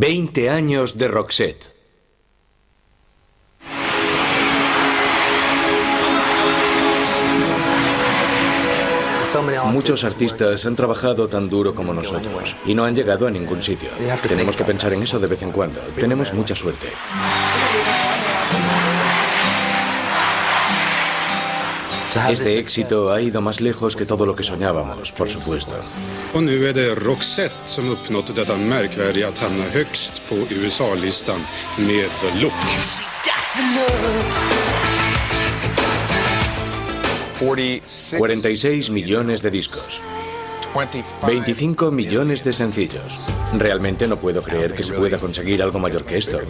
20 años de Roxette. Muchos artistas han trabajado tan duro como nosotros y no han llegado a ningún sitio. Tenemos que pensar en eso de vez en cuando. Tenemos mucha suerte. Este éxito ha ido más lejos que todo lo que soñábamos, por supuesto. Och nu är det Roxette som uppnått detta märkvärdiga att hamna högst på USA-listan med The Look. 46 millones de discos. 25 millones de sencillos. Realmente no puedo creer que se pueda conseguir algo mayor que esto.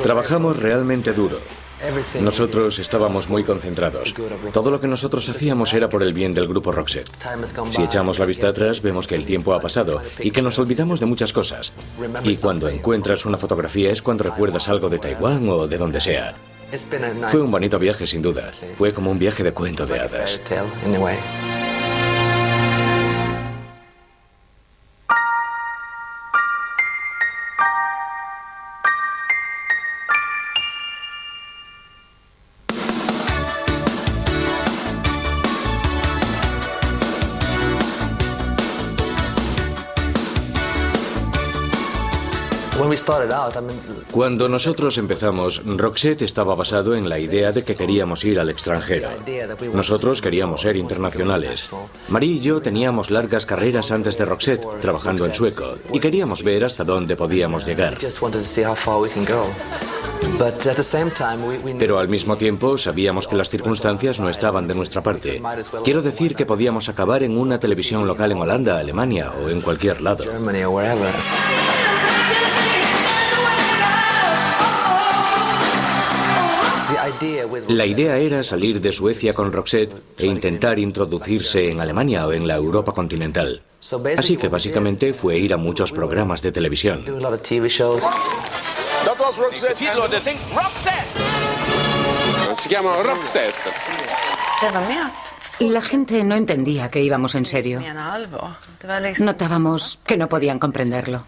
Trabajamos realmente duro. Nosotros estábamos muy concentrados. Todo lo que nosotros hacíamos era por el bien del grupo Roxette. Si echamos la vista atrás, vemos que el tiempo ha pasado y que nos olvidamos de muchas cosas. Y cuando encuentras una fotografía es cuando recuerdas algo de Taiwán o de donde sea. Fue un bonito viaje, sin duda. Fue como un viaje de cuento de hadas. Cuando nosotros empezamos, Roxette estaba basado en la idea de que queríamos ir al extranjero. Nosotros queríamos ser internacionales. Marie y yo teníamos largas carreras antes de Roxette, trabajando en sueco, y queríamos ver hasta dónde podíamos llegar. Pero al mismo tiempo sabíamos que las circunstancias no estaban de nuestra parte. Quiero decir que podíamos acabar en una televisión local en Holanda, Alemania o en cualquier lado. La idea era salir de Suecia con Roxette e intentar introducirse en Alemania o en la Europa continental. Así que básicamente fue ir a muchos programas de televisión. La gente no entendía que íbamos en serio. Notábamos que no podían comprenderlo.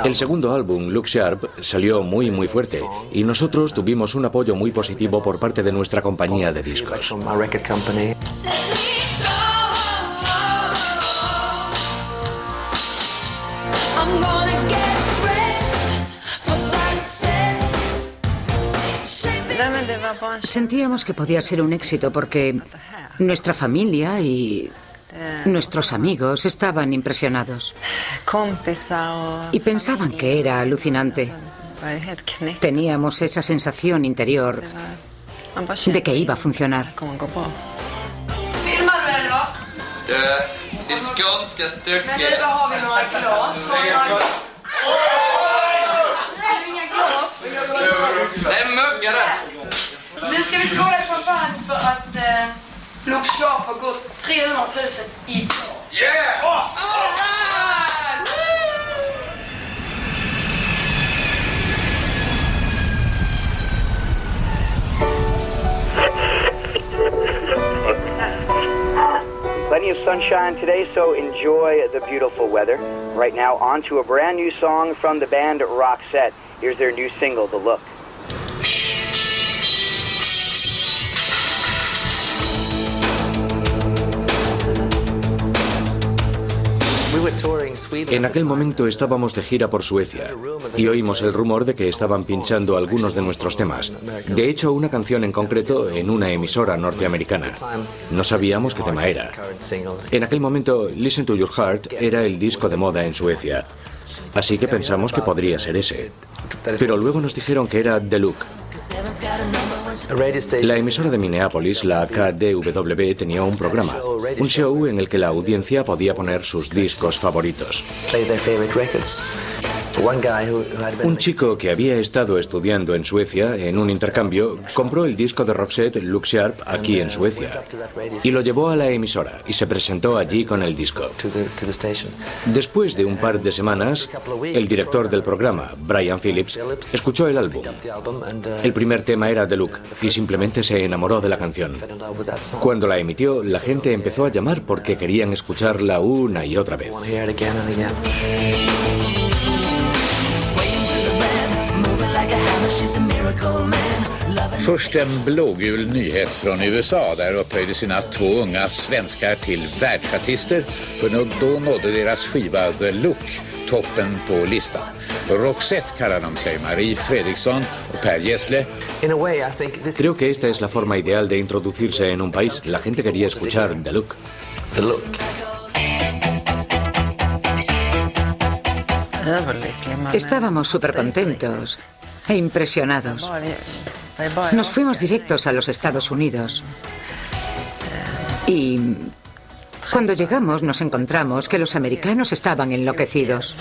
El segundo álbum, Look Sharp, salió muy fuerte y nosotros tuvimos un apoyo muy positivo por parte de nuestra compañía de discos. Sentíamos que podía ser un éxito porque nuestra familia y nuestros amigos estaban impresionados y pensaban que era alucinante. Teníamos esa sensación interior de que iba a funcionar. Nu ska vi skåla champagne för att Look Sharp har gått 300 000 i dag. Yeah! All right! Plenty of sunshine today, so enjoy the beautiful weather. Right now, on to a brand new song from the band Roxette. Here's their new single, The Look. En aquel momento estábamos de gira por Suecia y oímos el rumor de que estaban pinchando algunos de nuestros temas. De hecho, una canción en concreto en una emisora norteamericana. No sabíamos qué tema era. En aquel momento, Listen to Your Heart era el disco de moda en Suecia. Así que pensamos que podría ser ese. Pero luego nos dijeron que era The Look. La emisora de Minneapolis, la KDWB, tenía un programa, un show en el que la audiencia podía poner sus discos favoritos. Un chico que había estado estudiando en Suecia en un intercambio compró el disco de Roxette, Look Sharp, aquí en Suecia y lo llevó a la emisora y se presentó allí con el disco. Después de un par de semanas, el director del programa, Brian Phillips, escuchó el álbum. El primer tema era The Look y simplemente se enamoró de la canción. Cuando la emitió, la gente empezó a llamar porque querían escucharla una y otra vez. Först en blågul nyhet från USA där upphöjde sina 2 unga svenskar till världsartister för då nådde deras skiva The Look toppen på listan. Roxette kallar de sig Marie Fredriksson och Per Gessle. Creo que esta es la forma ideal de introducirse en un país. La gente quería escuchar The Look. The Look. Estábamos súper contentos e impresionados. Nos fuimos directos a los Estados Unidos. Y cuando llegamos nos encontramos que los americanos estaban enloquecidos.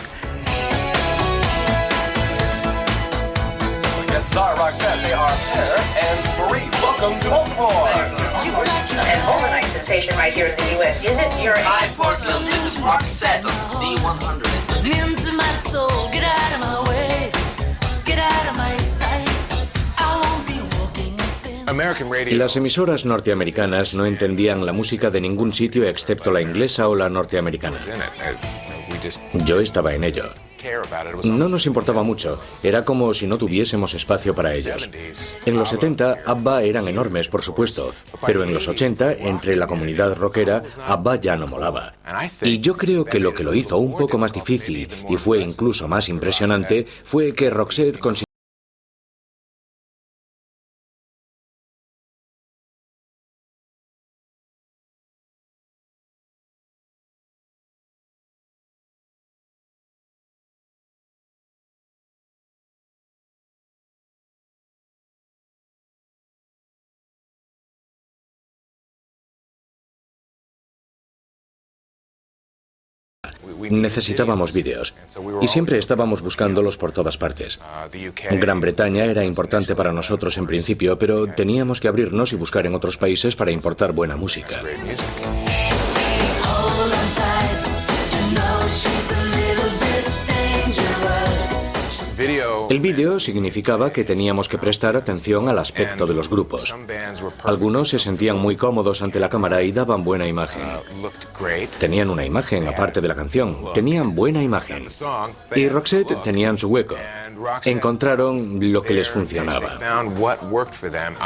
Las emisoras norteamericanas no entendían la música de ningún sitio excepto la inglesa o la norteamericana. Yo estaba en ello. No nos importaba mucho, era como si no tuviésemos espacio para ellos. En los 70, ABBA eran enormes, por supuesto, pero en los 80, entre la comunidad rockera, ABBA ya no molaba. Y yo creo que lo que lo hizo un poco más difícil, y fue incluso más impresionante, fue que Roxette consiguió necesitábamos vídeos y siempre estábamos buscándolos por todas partes. Gran Bretaña era importante para nosotros en principio, pero teníamos que abrirnos y buscar en otros países para importar buena música. El vídeo significaba que teníamos que prestar atención al aspecto de los grupos. Algunos se sentían muy cómodos ante la cámara y daban buena imagen. Tenían una imagen aparte de la canción, tenían buena imagen. Y Roxette tenían su hueco. Encontraron lo que les funcionaba.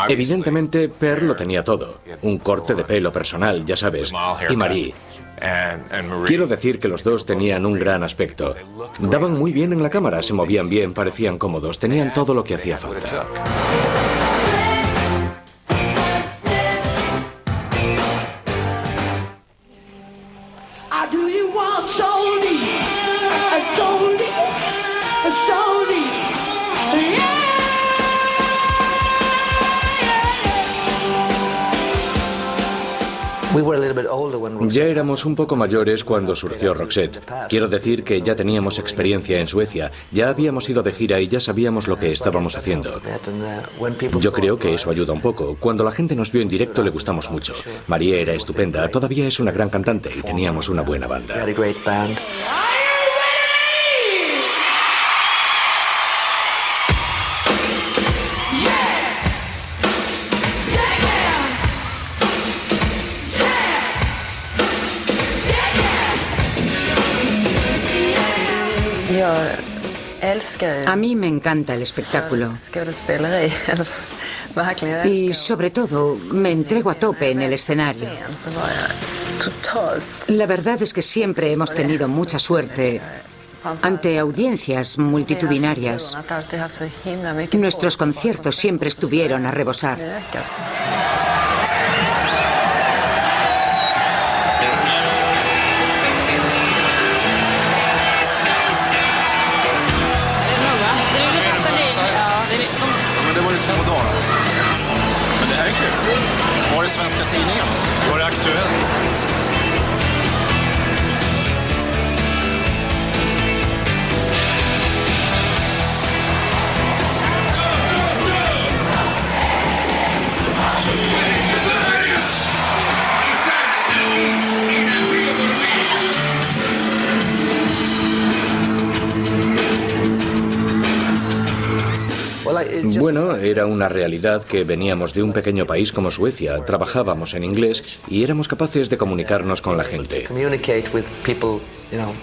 Evidentemente, Per lo tenía todo. Un corte de pelo personal, ya sabes. Y Marie. Quiero decir que los dos tenían un gran aspecto. Daban muy bien en la cámara, se movían bien, parecían cómodos, tenían todo lo que hacía falta. Ya éramos un poco mayores cuando surgió Roxette. Quiero decir que ya teníamos experiencia en Suecia, ya habíamos ido de gira y ya sabíamos lo que estábamos haciendo. Yo creo que eso ayuda un poco. Cuando la gente nos vio en directo le gustamos mucho. María era estupenda, todavía es una gran cantante y teníamos una buena banda. A mí me encanta el espectáculo. Y sobre todo, me entrego a tope en el escenario. La verdad es que siempre hemos tenido mucha suerte ante audiencias multitudinarias. Nuestros conciertos siempre estuvieron a rebosar. Var det Svenska Tidningen? Var det Aktuellt? Bueno, era una realidad que veníamos de un pequeño país como Suecia, trabajábamos en inglés y éramos capaces de comunicarnos con la gente.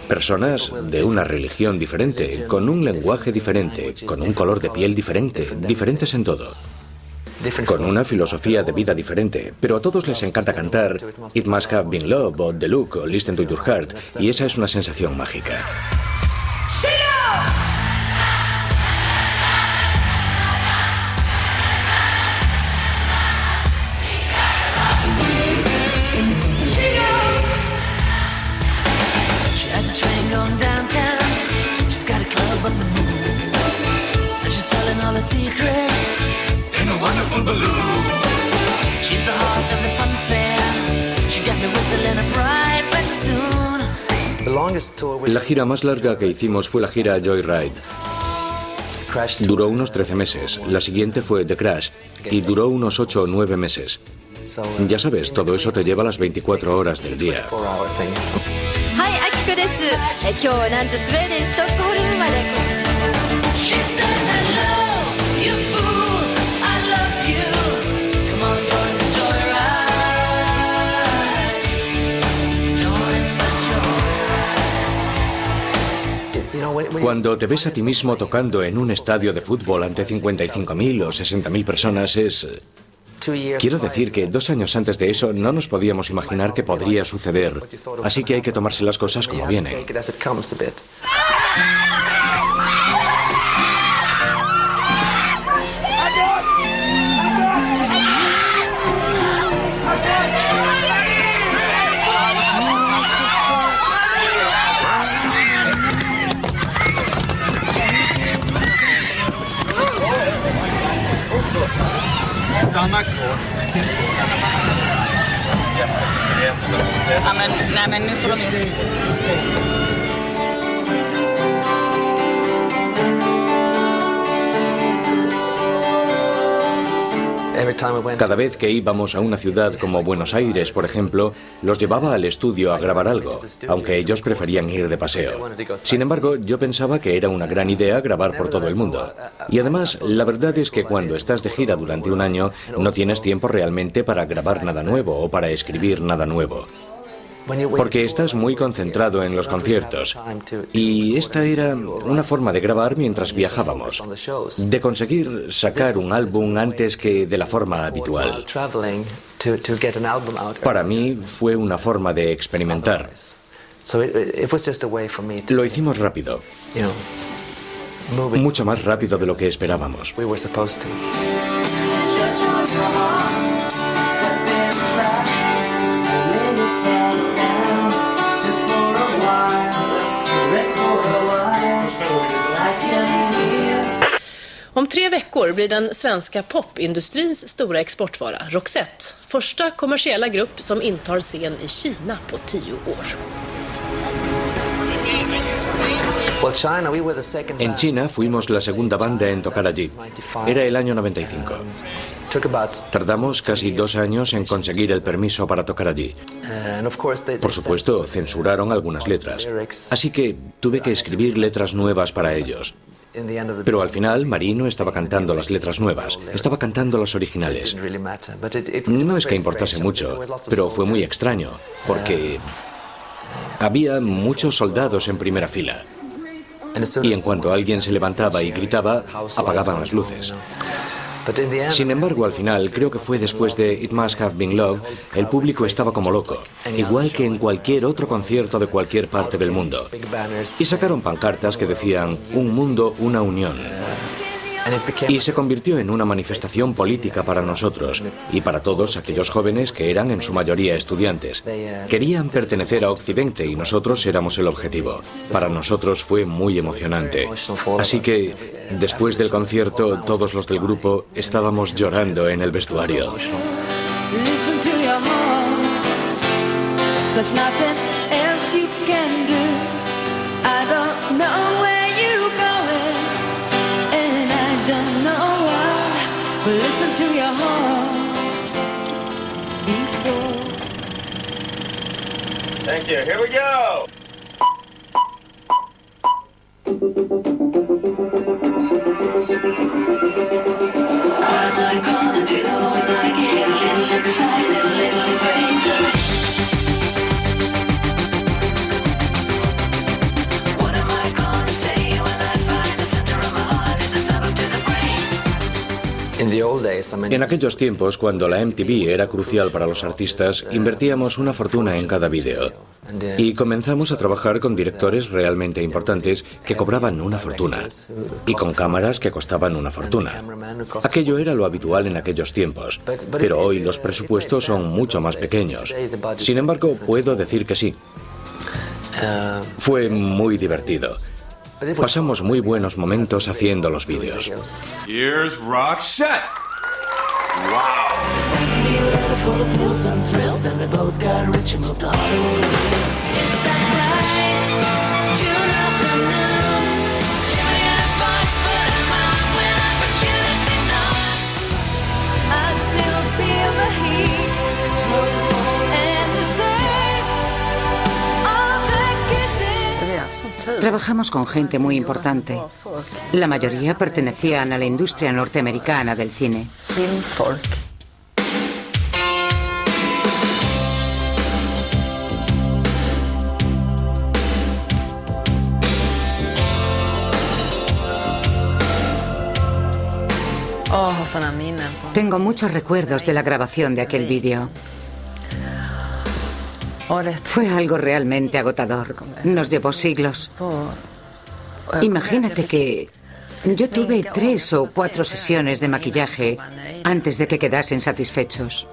Personas de una religión diferente, con un lenguaje diferente, con un color de piel diferente, diferentes en todo. Con una filosofía de vida diferente, pero a todos les encanta cantar It Must Have Been Love o The Look o Listen to Your Heart, y esa es una sensación mágica. La gira más larga que hicimos fue la gira Joyride. Duró unos 13 meses. La siguiente fue The Crash y duró unos 8 o 9 meses. Ya sabes, todo eso te lleva las 24 horas del día. Cuando te ves a ti mismo tocando en un estadio de fútbol ante 55.000 o 60.000 personas es... Quiero decir que 2 años antes de eso no nos podíamos imaginar que podría suceder, así que hay que tomarse las cosas como vienen. Stanna kvar. Ja, men nu får de... Cada vez que íbamos a una ciudad como Buenos Aires, por ejemplo, los llevaba al estudio a grabar algo, aunque ellos preferían ir de paseo. Sin embargo, yo pensaba que era una gran idea grabar por todo el mundo. Y además, la verdad es que cuando estás de gira durante un año, no tienes tiempo realmente para grabar nada nuevo o para escribir nada nuevo. Porque estás muy concentrado en los conciertos. Y esta era una forma de grabar mientras viajábamos, de conseguir sacar un álbum antes que de la forma habitual. Para mí fue una forma de experimentar. Lo hicimos rápido. Mucho más rápido de lo que esperábamos. Om 3 veckor blir den svenska popindustrins stora exportvara Roxette första kommersiella grupp som intar scen i Kina på 10 år. En China fuimos la segunda banda en tocar allí. Era el año 95. Tardamos casi 2 años en conseguir el permiso para tocar allí. Por supuesto, censuraron algunas letras. Así que tuve que escribir letras nuevas para ellos. Pero al final, Marie no estaba cantando las letras nuevas, estaba cantando las originales. No es que importase mucho, pero fue muy extraño, porque había muchos soldados en primera fila. Y en cuanto alguien se levantaba y gritaba, apagaban las luces. Sin embargo, al final, creo que fue después de It Must Have Been Love, el público estaba como loco, igual que en cualquier otro concierto de cualquier parte del mundo. Y sacaron pancartas que decían, un mundo, una unión. Y se convirtió en una manifestación política para nosotros y para todos aquellos jóvenes que eran en su mayoría estudiantes. Querían pertenecer a Occidente y nosotros éramos el objetivo. Para nosotros fue muy emocionante. Así que, después del concierto, todos los del grupo estábamos llorando en el vestuario. Listen to your heart. There's nothing else you can do. I don't know where you're going, and I don't know why. But listen to your heart before. Thank you. Here we go. What am I gonna do when I get a little excited, a little crazy? What am I gonna say when I find the center of my heart is a suburb to the brain? In the old days, En aquellos tiempos, cuando la MTV era crucial para los artistas, invertíamos una fortuna en cada vídeo. Y comenzamos a trabajar con directores realmente importantes que cobraban una fortuna. Y con cámaras que costaban una fortuna. Aquello era lo habitual en aquellos tiempos. Pero hoy los presupuestos son mucho más pequeños. Sin embargo, puedo decir que sí. Fue muy divertido. Pasamos muy buenos momentos haciendo los vídeos. Here's Roxette. Trabajamos con gente muy importante. La mayoría pertenecían a la industria norteamericana del cine. Tengo muchos recuerdos de la grabación de aquel vídeo. Fue algo realmente agotador. Nos llevó siglos. Imagínate que yo tuve 3 o 4 sesiones de maquillaje antes de que quedasen satisfechos.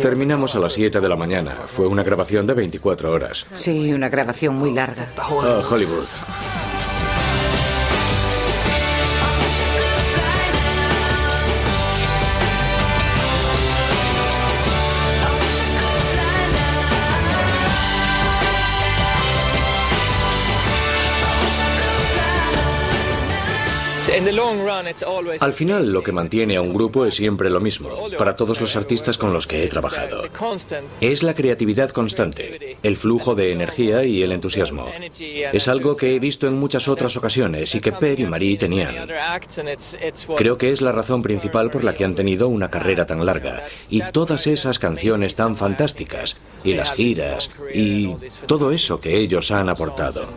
Terminamos a las 7 de la mañana. Fue una grabación de 24 horas. Sí, una grabación muy larga. Oh, Hollywood. Al final, lo que mantiene a un grupo es siempre lo mismo, para todos los artistas con los que he trabajado. Es la creatividad constante, el flujo de energía y el entusiasmo. Es algo que he visto en muchas otras ocasiones y que Per y Marie tenían. Creo que es la razón principal por la que han tenido una carrera tan larga y todas esas canciones tan fantásticas y las giras y todo eso que ellos han aportado.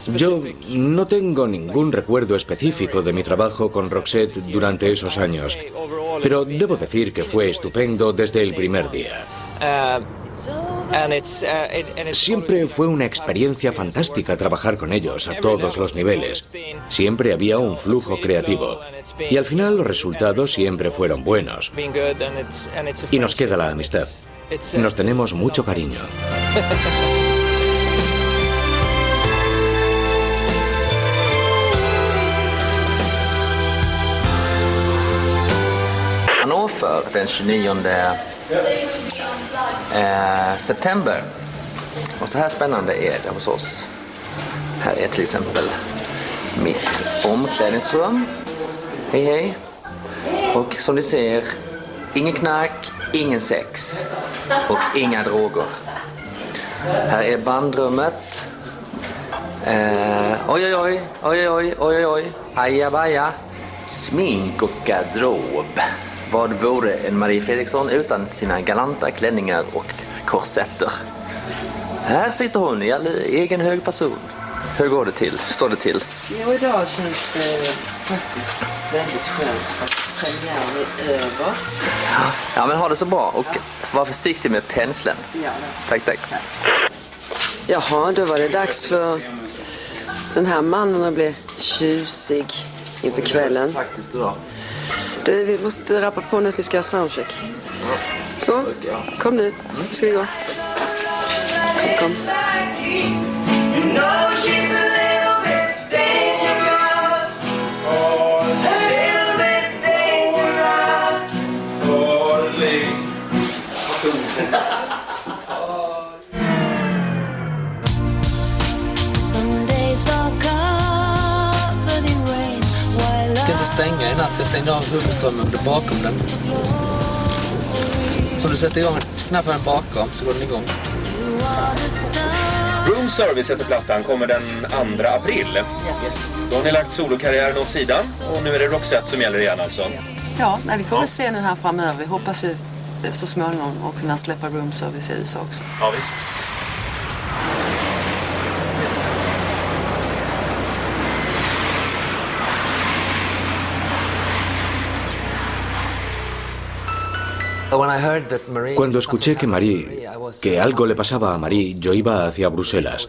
Yo no tengo ningún recuerdo específico de mi trabajo con Roxette durante esos años, pero debo decir que fue estupendo desde el primer día. Siempre fue una experiencia fantástica trabajar con ellos a todos los niveles. Siempre había un flujo creativo. Y al final los resultados siempre fueron buenos. Y nos queda la amistad. Nos tenemos mucho cariño. Hannover den 29 september. Och så här spännande är det hos oss. Här är till exempel mitt omklädningsrum. Hej hej. Och som ni ser, ingen knark, ingen sex och inga droger. Här är bandrummet. Oj oj oj, oj oj oj oj, ajabaja. Smink och garderob. Vad vore en Marie Fredriksson utan sina galanta klänningar och korsetter? Här sitter hon i egen hög person. Hur går det till? Står det till? Jo, idag känns det faktiskt väldigt skönt för att premiären är över. Ja, men ha det så bra och var försiktig med penseln. Ja. Tack, tack. Jaha, då var det dags för den här mannen att bli tjusig inför kvällen. Faktiskt idag. Du, vi måste rappa på nu för vi ska ha soundcheck. Så, kom nu. Ska vi gå. Kom. Stänga i natt, så jag stängde av huvudströmmen bakom den. Så om du sätter igång knappen bakom så går den igång. Room Service heter plattan, kommer den 2 april. Yes. Då har ni lagt solokarriären åt sidan och nu är det Roxette som gäller igen alltså. Ja, men vi får väl se nu här framöver. Vi hoppas ju så småningom att kunna släppa Room Service i USA också. Ja, visst. Cuando escuché que algo le pasaba a Marie, yo iba hacia Bruselas.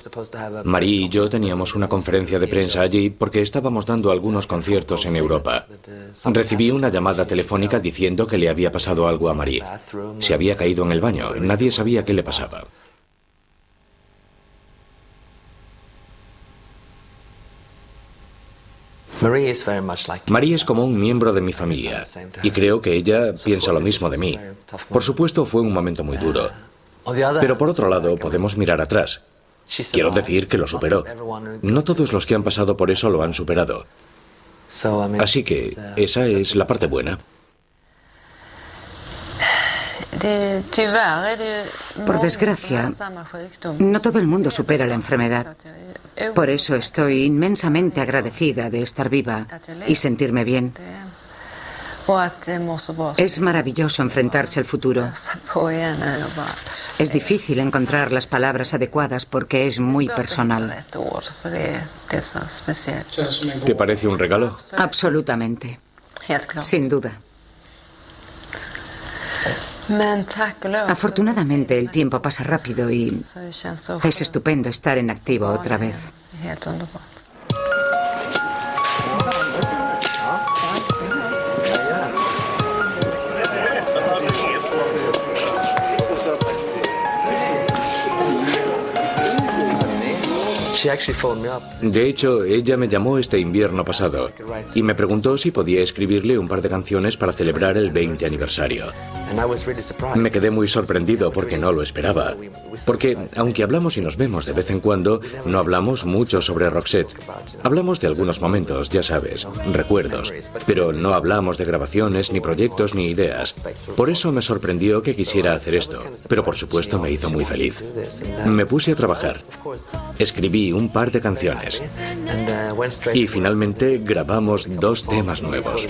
Marie y yo teníamos una conferencia de prensa allí porque estábamos dando algunos conciertos en Europa. Recibí una llamada telefónica diciendo que le había pasado algo a Marie. Se había caído en el baño, nadie sabía qué le pasaba. Marie es como un miembro de mi familia y creo que ella piensa lo mismo de mí. Por supuesto, fue un momento muy duro. Pero por otro lado, podemos mirar atrás. Quiero decir que lo superó. No todos los que han pasado por eso lo han superado. Así que esa es la parte buena. Por desgracia, no todo el mundo supera la enfermedad. Por eso estoy inmensamente agradecida de estar viva y sentirme bien. Es maravilloso enfrentarse al futuro. Es difícil encontrar las palabras adecuadas porque es muy personal. ¿Te parece un regalo? Absolutamente. Sin duda. Afortunadamente el tiempo pasa rápido y es estupendo estar en activo otra vez. De hecho, ella me llamó este invierno pasado y me preguntó si podía escribirle un par de canciones para celebrar el 20 aniversario. Me quedé muy sorprendido porque no lo esperaba. Porque, aunque hablamos y nos vemos de vez en cuando, no hablamos mucho sobre Roxette. Hablamos de algunos momentos, ya sabes, recuerdos, pero no hablamos de grabaciones, ni proyectos, ni ideas. Por eso me sorprendió que quisiera hacer esto, pero por supuesto me hizo muy feliz. Me puse a trabajar. Escribí un par de canciones. Y finalmente grabamos 2 temas nuevos.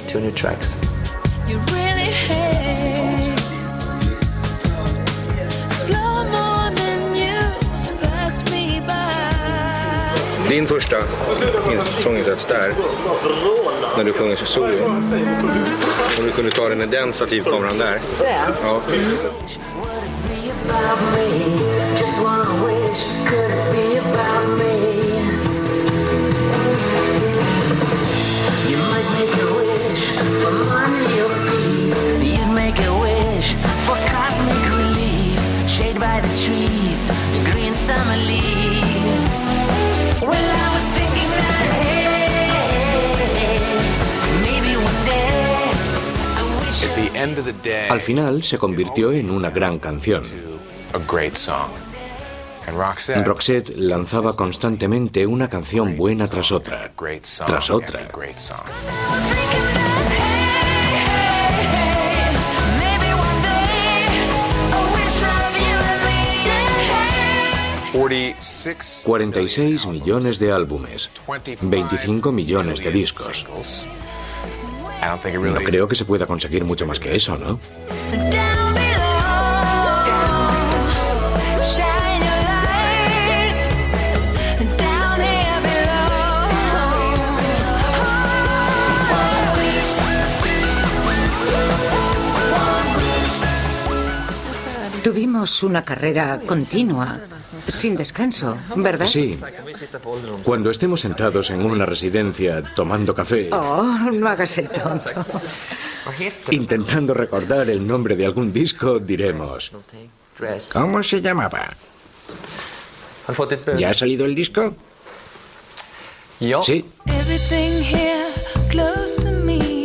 Din första sånginsats där, när du sjunger solo. Om du kunde ta den i den stativkameran där. Ja. Al final se convirtió en una gran canción. Roxette lanzaba constantemente una canción buena tras otra, tras otra. $46 millones de álbumes, 25 millones de discos. No creo que se pueda conseguir mucho más que eso, ¿no? Tuvimos una carrera continua, sin descanso, ¿verdad? Sí. Cuando estemos sentados en una residencia tomando café, Oh, no hagas el tonto. intentando recordar el nombre de algún disco, diremos: ¿Cómo se llamaba? ¿Ya ha salido el disco? Sí. Everything here close to me.